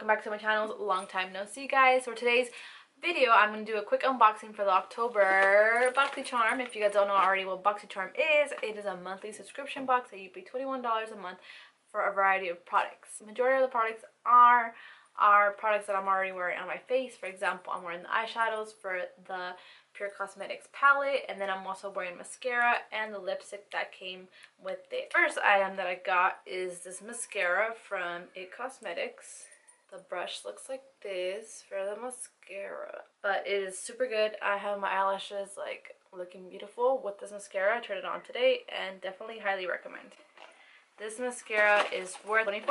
welcome back to my channel. Long time no see, guys. For today's video, I'm going to do a quick unboxing for the October Boxycharm. If you guys don't know already what Boxycharm is, it is a monthly subscription box that you pay $21 a month for a variety of products. The majority of the products are products that I'm already wearing on my face. For example, I'm wearing the eyeshadows for the Pure Cosmetics palette, and then I'm also wearing mascara and the lipstick that came with it. First item that I got is this mascara from It Cosmetics. The brush looks like this for the mascara, but it is super good. I have my eyelashes like looking beautiful with this mascara. I turned it on today and definitely highly recommend. This mascara is worth $24,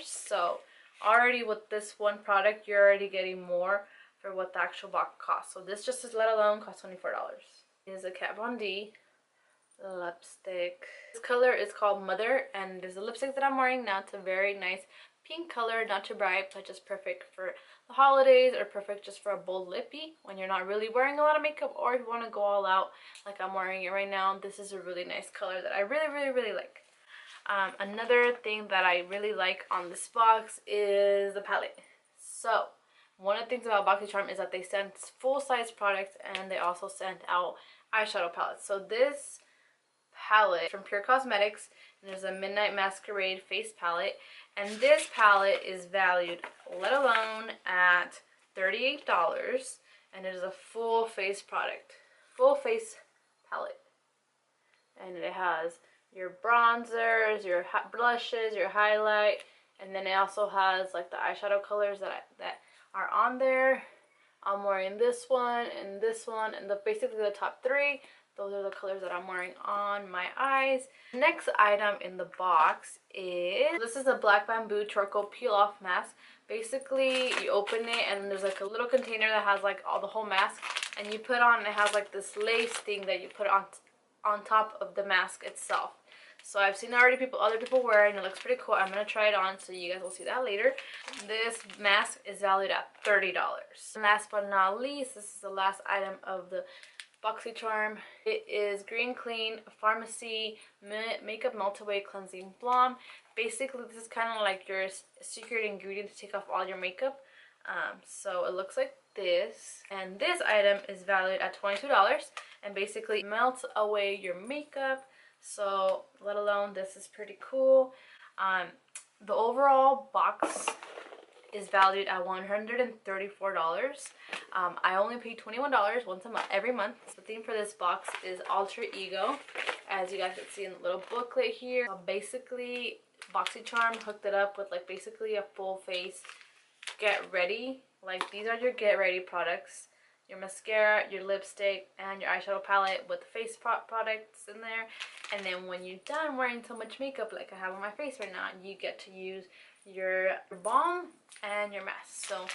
so already with this one product you're already getting more for what the actual box costs. So this just let alone costs $24. It is a Kat Von D lipstick. This color is called Mother, and there's a lipstick that I'm wearing now. It's a very nice pink color, not too bright, but just perfect for the holidays, or perfect just for a bold lippy when you're not really wearing a lot of makeup, or if you want to go all out like I'm wearing it right now. This is a really nice color that I really like. Another thing that I really like on this box is the palette. So one of the things about Boxycharm is that they send full-size products, and they also send out eyeshadow palettes. So this palette from Pure Cosmetics, and there's a Midnight Masquerade face palette, and this palette is valued, let alone, at $38, and it is a full face product, full face palette, and it has your bronzers, your blushes, your highlight, and then it also has like the eyeshadow colors that are on there. I'm wearing this one, and basically the top three. Those are the colors that I'm wearing on my eyes. Next item in the box is, this is a Black Bamboo Charcoal Peel Off Mask. Basically, you open it and there's like a little container that has like the whole mask, and you put on, it has like this lace thing that you put on top of the mask itself. So I've seen already other people wear it, and it looks pretty cool. I'm going to try it on, so you guys will see that later. This mask is valued at $30. And last but not least, this is the last item of the Boxycharm. It is Green Clean Pharmacy Makeup Multi-Way Cleansing Balm. Basically, this is kind of like your secret ingredient to take off all your makeup. So it looks like this, and this item is valued at $22, and basically melts away your makeup. So let alone, this is pretty cool. The overall box is valued at $134. I only pay $21 once a month, every month. The theme for this box is Alter Ego, as you guys can see in the little booklet here. Basically, Boxycharm hooked it up with like basically a full face get ready. Like, these are your get ready products: your mascara, your lipstick, and your eyeshadow palette with face products in there. And then when you're done wearing so much makeup like I have on my face right now, you get to use your balm and your mask. So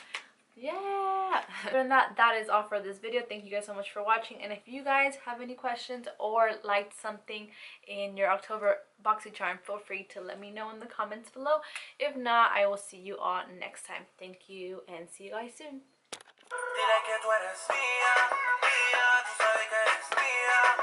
yeah. Other than that, that is all for this video. Thank you guys so much for watching, and if you guys have any questions or liked something in your October Boxycharm, feel free to let me know in the comments below. If not, I will see you all next time. Thank you, and see you guys soon. Dile que tú eres mía.